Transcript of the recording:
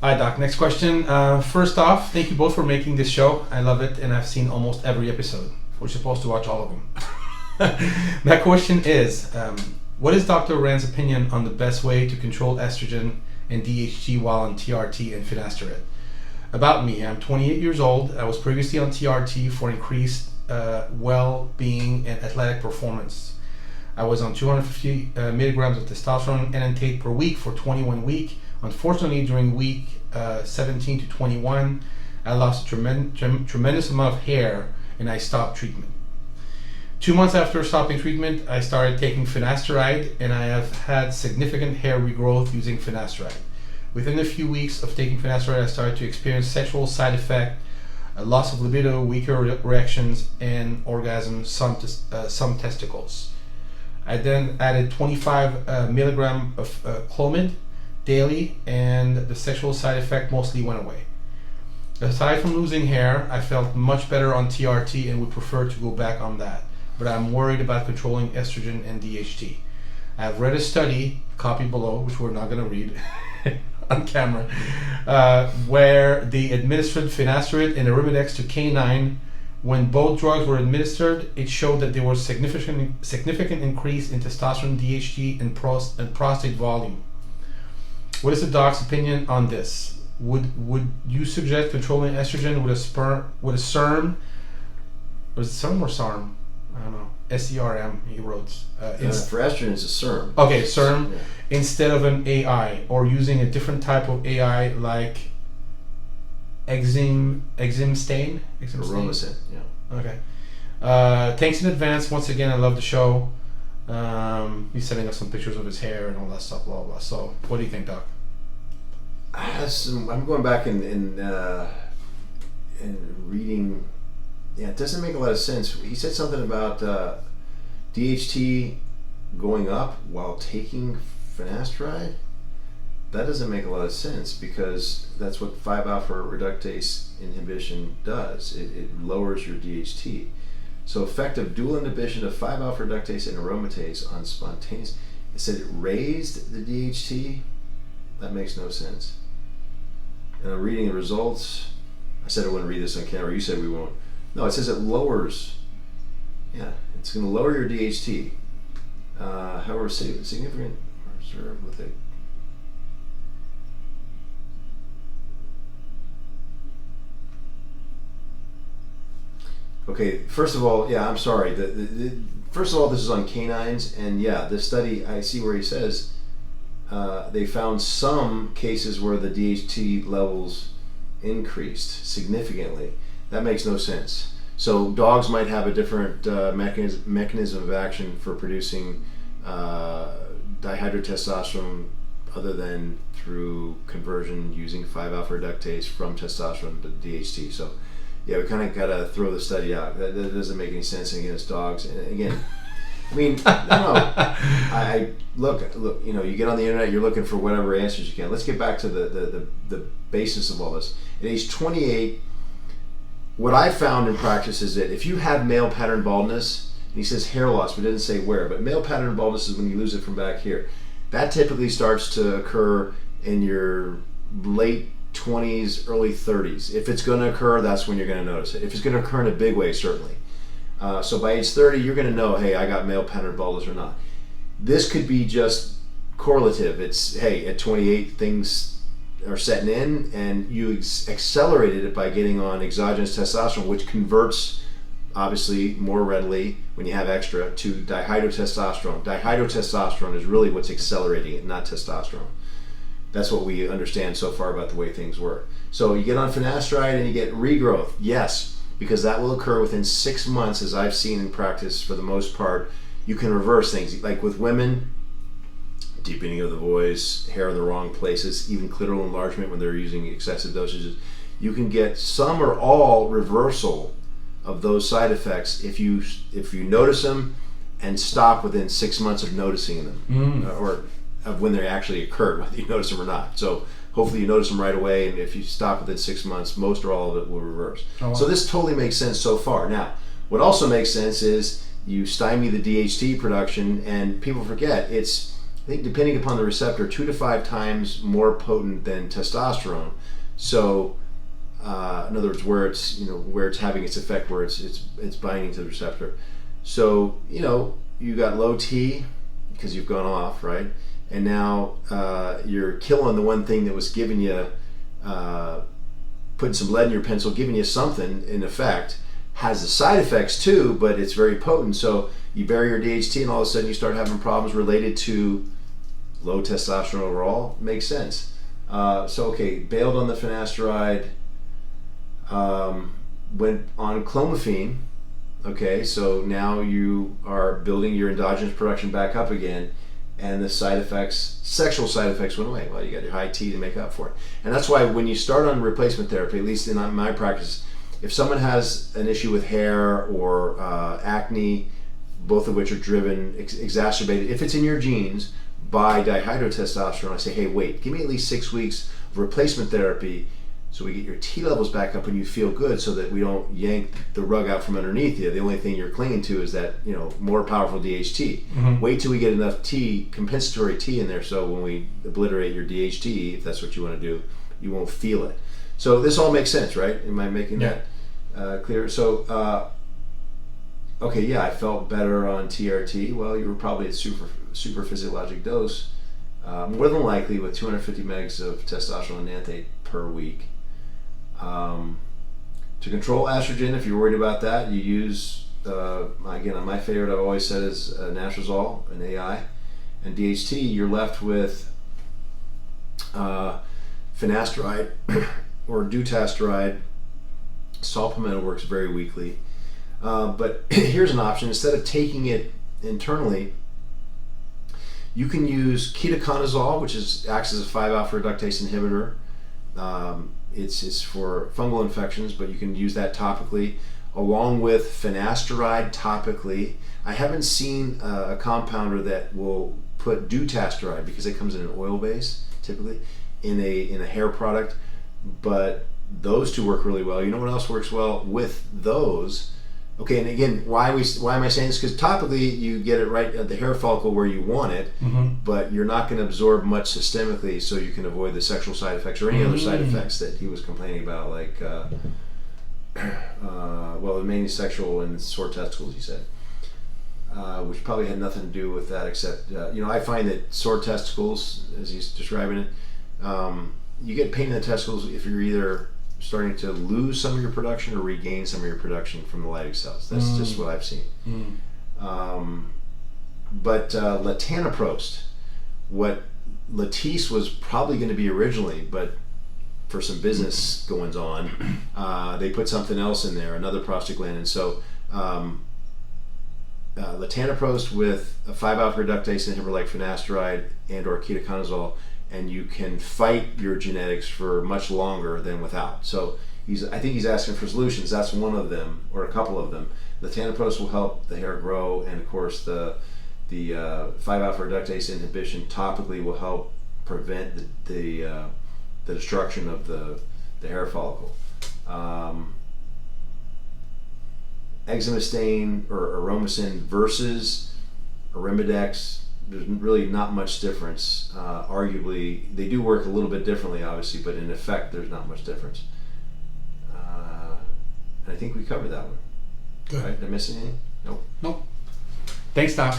Hi, Doc. Next question. First off, thank you both for making this show. I love it, and I've seen almost every episode. We're supposed to watch all of them. My question is, what is Dr. Rand's opinion on the best way to control estrogen and DHT while on TRT and finasteride? About me, I'm 28 years old. I was previously on TRT for increased well-being and athletic performance. I was on 250 milligrams of testosterone enantate per week for 21 weeks. Unfortunately, during week 17 to 21, I lost a tremendous amount of hair and I stopped treatment. 2 months after stopping treatment, I started taking finasteride and I have had significant hair regrowth using finasteride. Within a few weeks of taking finasteride, I started to experience sexual side effects, a loss of libido, weaker erections, and orgasm, some testicles. I then added 25 milligram of Clomid daily, and the sexual side effect mostly went away. Aside from losing hair, I felt much better on TRT and would prefer to go back on that, but I'm worried about controlling estrogen and DHT. I've read a study, copy below, which we're not going to read on camera, where they administered finasteride and Arimidex to canine. When both drugs were administered, it showed that there was significant increase in testosterone, DHT, and prostate volume. What is the doc's opinion on this? Would you suggest controlling estrogen with a SERM? Was it SERM or SARM? I don't know. SERM, he wrote. For estrogen, it's a SERM. Okay, SERM, Yeah. instead of an AI, or using a different type of AI like Eximstain? Aromacin, yeah. Okay. Thanks in advance. Once again, I love the show. He's sending us some pictures of his hair and all that stuff, blah, blah. So, what do you think, Doc? I'm going back and reading. Yeah, it doesn't make a lot of sense. He said something about DHT going up while taking finasteride. That doesn't make a lot of sense because that's what 5-alpha reductase inhibition does. It lowers your DHT. So effective dual inhibition of 5-alpha reductase and aromatase on spontaneous. It said it raised the DHT. That makes no sense. And I'm reading the results. I said I wouldn't read this on camera. You said we won't. No, it says it lowers. Yeah, it's going to lower your DHT. However, significant reserve with it. Okay, first of all, yeah, I'm sorry. First of all, this is on canines, and yeah, this study, I see where he says they found some cases where the DHT levels increased significantly. That makes no sense. So dogs might have a different mechanism of action for producing dihydrotestosterone other than through conversion using 5-alpha reductase from testosterone to DHT. So yeah, we kind of got to throw the study out. That doesn't make any sense against dogs. And again, I mean, no. I look. You know, you get on the internet, you're looking for whatever answers you can. Let's get back to the basis of all this. At age 28, what I found in practice is that if you have male pattern baldness, and he says hair loss, but didn't say where, but male pattern baldness is when you lose it from back here. That typically starts to occur in your late 20s, early 30s. If it's going to occur, that's when you're going to notice it. If it's going to occur in a big way, certainly. So by age 30, you're going to know, hey, I got male pattern baldness or not. This could be just correlative. It's, hey, at 28, things are setting in, and you accelerated it by getting on exogenous testosterone, which converts, obviously, more readily when you have extra to dihydrotestosterone. Dihydrotestosterone is really what's accelerating it, not testosterone. That's what we understand so far about the way things work. So you get on finasteride and you get regrowth. Yes, because that will occur within 6 months, as I've seen in practice for the most part. You can reverse things. Like with women, deepening of the voice, hair in the wrong places, even clitoral enlargement when they're using excessive dosages. You can get some or all reversal of those side effects if you notice them and stop within 6 months of noticing them. Or of when they actually occurred, whether you notice them or not. So hopefully you notice them right away, and if you stop within 6 months, most or all of it will reverse. Oh, wow. So this totally makes sense so far. Now, what also makes sense is you stymie the DHT production, and people forget it's I think depending upon the receptor, 2 to 5 times more potent than testosterone. So, in other words, where it's having its effect, where it's binding to the receptor. So, you got low T because you've gone off, right? And now you're killing the one thing that was giving you, putting some lead in your pencil, giving you something in effect. Has the side effects too, but it's very potent. So you bury your DHT and all of a sudden you start having problems related to low testosterone overall. Makes sense. Bailed on the finasteride, went on clomiphene. Okay, so now you are building your endogenous production back up again, and the sexual side effects went away. Well, you got your high T to make up for it. And that's why when you start on replacement therapy, at least in my practice, if someone has an issue with hair or acne, both of which are driven, exacerbated, if it's in your genes, by dihydrotestosterone, I say, hey, wait, give me at least 6 weeks of replacement therapy so we get your T levels back up and you feel good, so that we don't yank the rug out from underneath you. The only thing you're clinging to is that more powerful DHT. Mm-hmm. Wait till we get enough T, compensatory T in there, so when we obliterate your DHT, if that's what you want to do, you won't feel it. So this all makes sense, right? Am I making that clear? So, I felt better on TRT. Well, you were probably at super physiologic dose, more than likely with 250 megs of testosterone enanthate per week. To control estrogen, if you're worried about that, you use, again, my favorite I've always said is Nastrazol, an AI, and DHT. You're left with finasteride or dutasteride. Saw palmetto works very weakly. But here's an option. Instead of taking it internally, you can use ketoconazole, which acts as a 5-alpha reductase inhibitor. It's for fungal infections, but you can use that topically, along with finasteride topically. I haven't seen a compounder that will put dutasteride, because it comes in an oil base typically, in a hair product, but those two work really well. You know what else works well with those? Okay, and again, why am I saying this? Because topically you get it right at the hair follicle where you want it, mm-hmm. but you're not going to absorb much systemically, so you can avoid the sexual side effects or any other side effects that he was complaining about, like, mainly sexual and sore testicles, he said, which probably had nothing to do with that, except, I find that sore testicles, as he's describing it, you get pain in the testicles if you're either starting to lose some of your production or regain some of your production from the Leydig cells. That's just what I've seen. But latanoprost, what Latisse was probably going to be originally, but for some business goings on, they put something else in there, another prostaglandin. So latanoprost with a 5-alpha reductase inhibitor like finasteride and or ketoconazole, and you can fight your genetics for much longer than without. So I think he's asking for solutions. That's one of them, or a couple of them. Latanoprost will help the hair grow, and of course the 5-alpha reductase inhibition topically will help prevent the destruction of the hair follicle. Exemestane or aromacin versus Arimidex, there's really not much difference. Arguably, they do work a little bit differently, obviously, but in effect, there's not much difference. And I think we covered that one. Good. Right? Did I miss anything? Nope. Nope. Thanks, Doc.